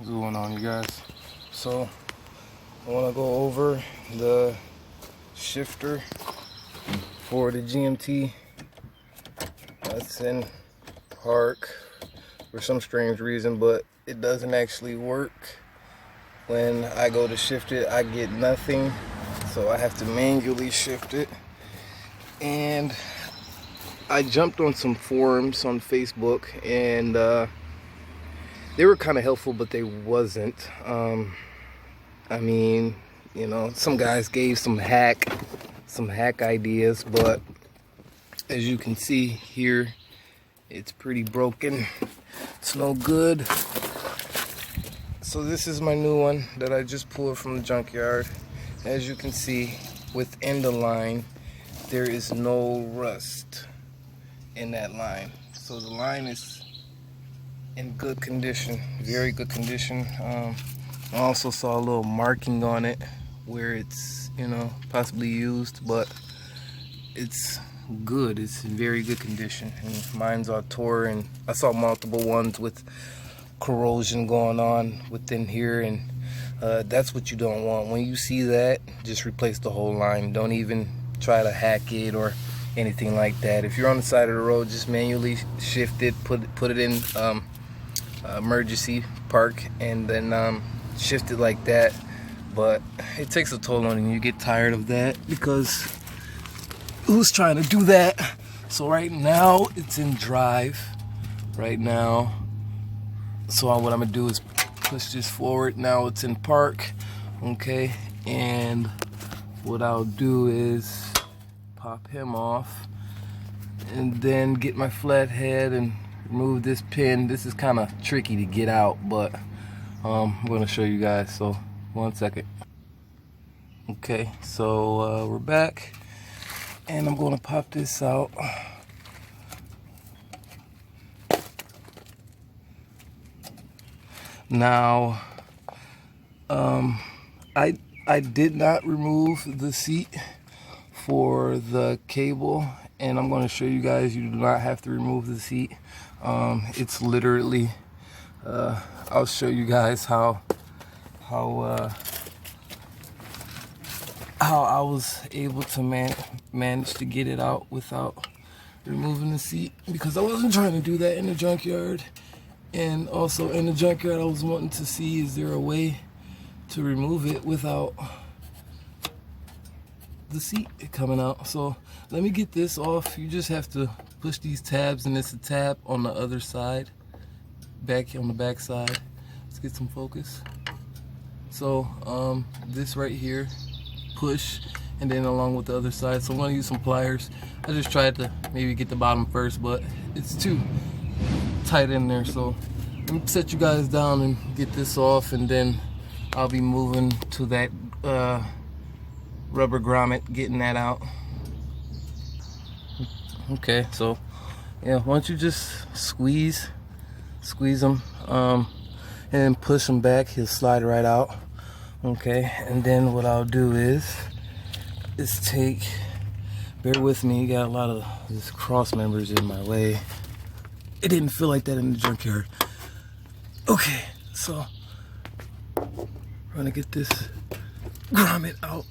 What's going on, you guys? So I want to go over the shifter for the GMT that's in park for some strange reason, but it doesn't actually work. When I go to shift it, I get nothing, so I have to manually shift it. And I jumped on some forums on Facebook, and they were kind of helpful, but they wasn't. I mean, you know, some guys gave some hack ideas, but as you can see here, it's pretty broken. It's no good. So this is my new one that I just pulled from the junkyard. As you can see, within the line, there is no rust in that line. So the line is in good condition, very good condition. I also saw a little marking on it where it's, you know, possibly used, but it's good. It's in very good condition. And mine's all tore, and I saw multiple ones with corrosion going on within here, and that's what you don't want. When you see that, just replace the whole line. Don't even try to hack it or anything like that. If you're on the side of the road, just manually shift it, put it in emergency park, and then shift it like that. But it takes a toll on you. You get tired of that, because who's trying to do that? So right now it's in drive right now. So what I'm gonna do is push this forward. Now it's in park, okay? And what I'll do is pop him off, and then get my flathead and remove this pin. This is kind of tricky to get out, but I'm gonna show you guys. So 1 second. Okay, so we're back, and I'm gonna pop this out. Now, I did not remove the seat for the cable, and I'm going to show you guys you do not have to remove the seat. It's literally, I'll show you guys how I was able to manage to get it out without removing the seat, because I wasn't trying to do that in the junkyard. And also in the junkyard, I was wanting to see, is there a way to remove it without the seat coming out. So let me get this off. You just have to push these tabs, and it's a tab on the other side, back on the back side. Let's get some focus. So this right here, push, and then along with the other side. So I'm gonna use some pliers. I just tried to maybe get the bottom first, but it's too tight in there. So let me set you guys down and get this off, and then I'll be moving to that rubber grommet, getting that out. Okay, so yeah, once you just squeeze them and push them back, he'll slide right out. Okay, and then what I'll do is take, bear with me, you got a lot of these cross members in my way. It didn't feel like that in the junkyard. Okay, so we're gonna get this grommet out.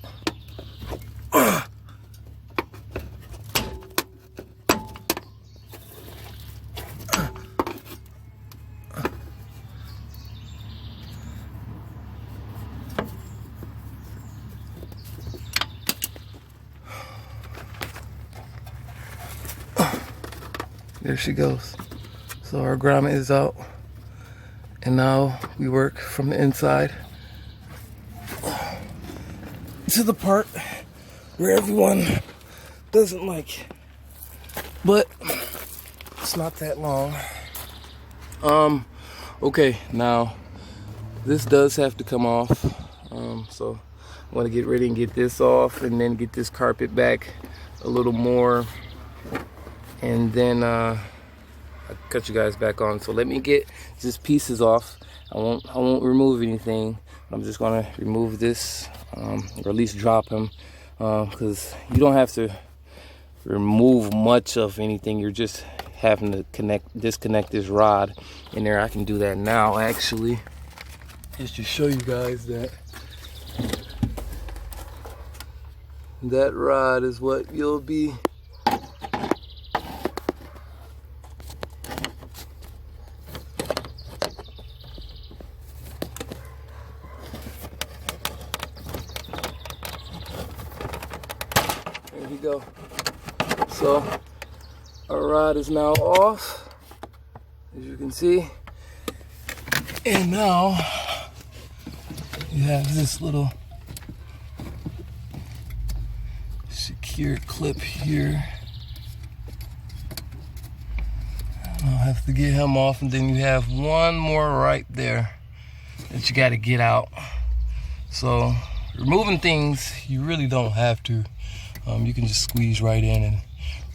There she goes. So our grommet is out, and now we work from the inside to the part where everyone doesn't like, but it's not that long. Okay, now this does have to come off. So I want to get ready and get this off, and then get this carpet back a little more, and then I'll cut you guys back on. So let me get just pieces off. I won't remove anything. I'm just gonna remove this, or at least drop him, because you don't have to remove much of anything. You're just having to disconnect this rod in there. I can do that now, actually. just to show you guys that that rod is what you'll be there you go. So our rod is now off, as you can see, and now you have this little secure clip here. I'll have to get him off, and then you have one more right there that you got to get out. So removing things, you really don't have to. You can just squeeze right in and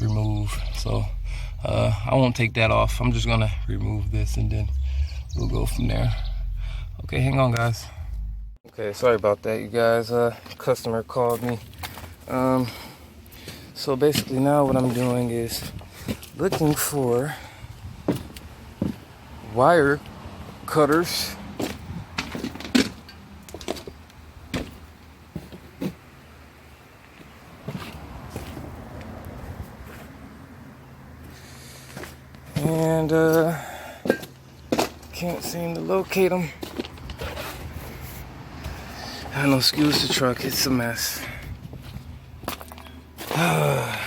remove. So I won't take that off. I'm just gonna remove this and then we'll go from there. Okay, hang on guys. Okay, sorry about that you guys. Customer called me. So basically now what I'm doing is looking for wire cutters and can't seem to locate them. I don't know, excuse the truck, it's a mess.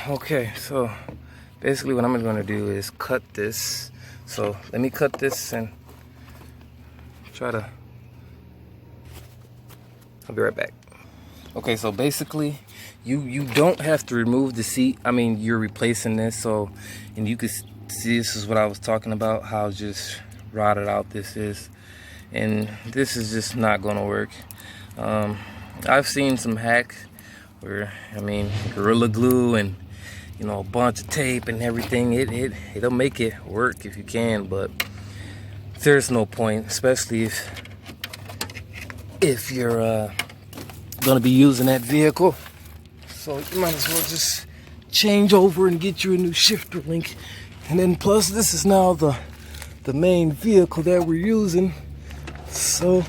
Okay, so basically what I'm going to do is cut this. So let me cut this and try to, I'll be right back. Okay, so basically you don't have to remove the seat. I mean, you're replacing this, so, and you can see this is what I was talking about, how just rotted out this is, and this is just not going to work. I've seen some hacks where, I mean, Gorilla Glue and, you know, a bunch of tape and everything, it'll make it work if you can, but there's no point, especially if you're gonna be using that vehicle. So you might as well just change over and get you a new shifter link. And then plus this is now the main vehicle that we're using, so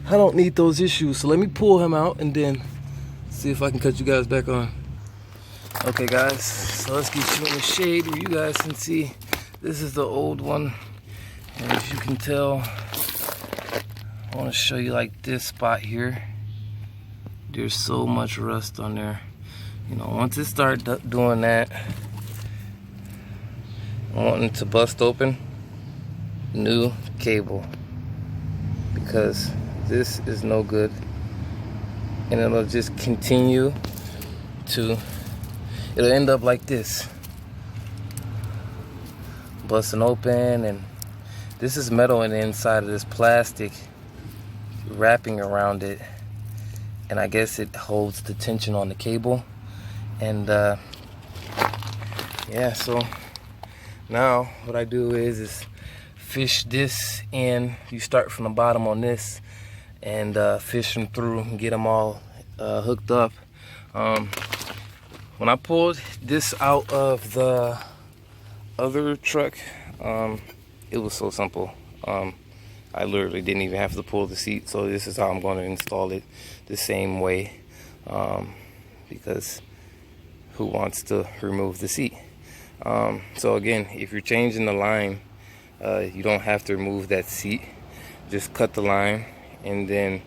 I don't need those issues. So let me pull him out and then see if I can cut you guys back on. Okay guys, so let's get you in the shade where you guys can see. This is the old one, and as you can tell, I want to show you like this spot here. There's so much rust on there. You know, once it starts doing that, I want it to bust open new cable, because this is no good, and it'll just continue to, it'll end up like this, busting open. And this is metal in the inside of this plastic wrapping around it, and I guess it holds the tension on the cable. And yeah, so now what I do is fish this in. You start from the bottom on this and fish them through and get them all hooked up. When I pulled this out of the other truck, it was so simple. I literally didn't even have to pull the seat, so this is how I'm going to install it the same way, because who wants to remove the seat? So again, if you're changing the line, you don't have to remove that seat. Just cut the line and then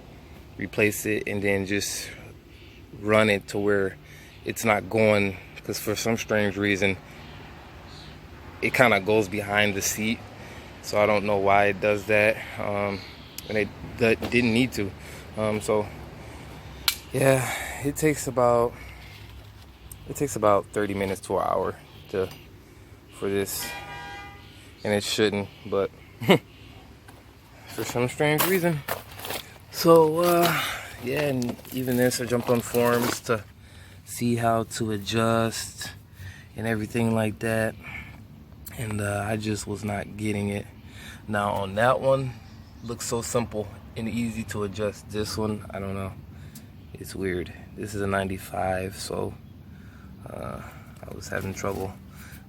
replace it, and then just run it to where it's not going, because for some strange reason it kind of goes behind the seat. So I don't know why it does that, and it didn't need to. So yeah, it takes about 30 minutes to an hour for this, and it shouldn't, but for some strange reason. So yeah, and even this, I jumped on forums to see how to adjust and everything like that, and I just was not getting it. Now on that one, looks so simple and easy to adjust. This one, I don't know, it's weird. This is a 95, so I was having trouble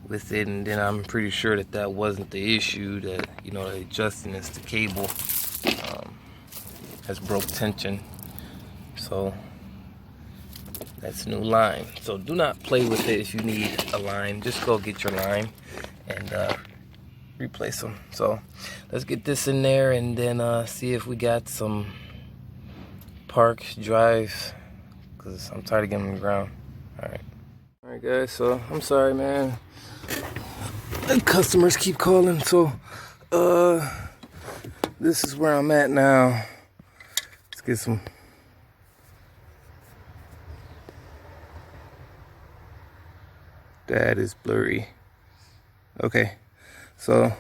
with it, and then I'm pretty sure that wasn't the issue, that, you know, adjusting is the cable. has broke tension. So that's new line. So do not play with it if you need a line. Just go get your line and replace them. So let's get this in there and then see if we got some park drives, because I'm tired of getting on the ground. Alright guys, so I'm sorry, man. The customers keep calling. So this is where I'm at now. Let's get some. That is blurry. Okay, so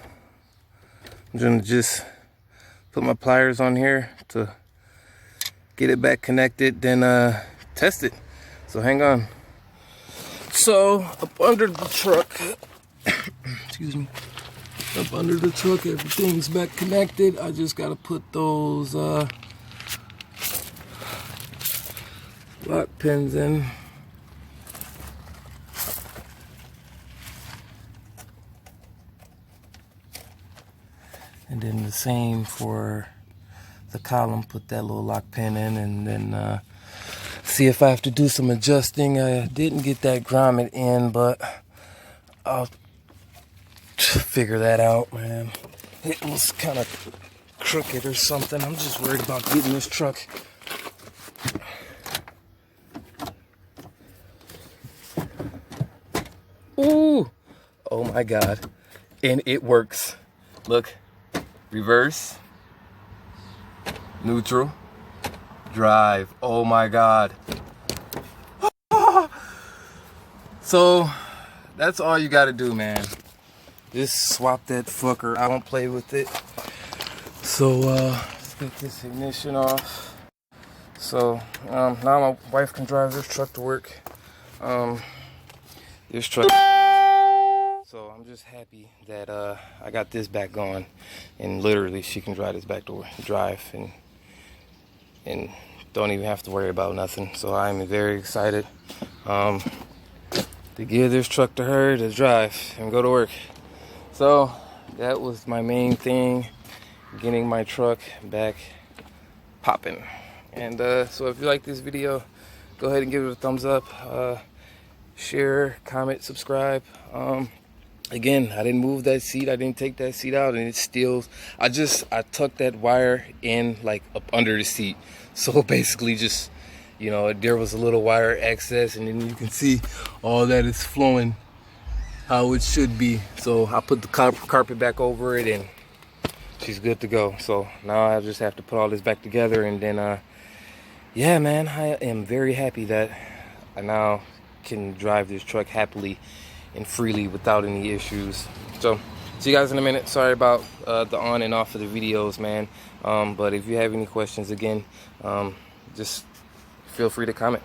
I'm gonna just put my pliers on here to get it back connected, then test it. So hang on. So up under the truck, excuse me, up under the truck, everything's back connected. I just gotta put those lock pins in. And then the same for the column, put that little lock pin in, and then see if I have to do some adjusting. I didn't get that grommet in, but I'll figure that out, man. It was kind of crooked or something. I'm just worried about getting this truck. Ooh, oh my God. And it works. Look. Reverse, neutral, drive. Oh my God. So that's all you gotta do, man. Just swap that fucker. I don't play with it. So let's get this ignition off. So now my wife can drive this truck to work. This truck. So I'm just happy that I got this back going, and literally she can drive this back to drive and don't even have to worry about nothing. So I'm very excited to give this truck to her to drive and go to work. So that was my main thing, getting my truck back popping. And so if you like this video, go ahead and give it a thumbs up, share, comment, subscribe. Again, I didn't move that seat. I didn't take that seat out, and it still, I tucked that wire in like up under the seat. So basically just, you know, there was a little wire excess, and then you can see all that is flowing how it should be. So I put the carpet back over it, and she's good to go. So now I just have to put all this back together, and then, yeah, man, I am very happy that I now can drive this truck happily and freely without any issues. So see you guys in a minute. Sorry about the on and off of the videos, man. But if you have any questions, again, just feel free to comment.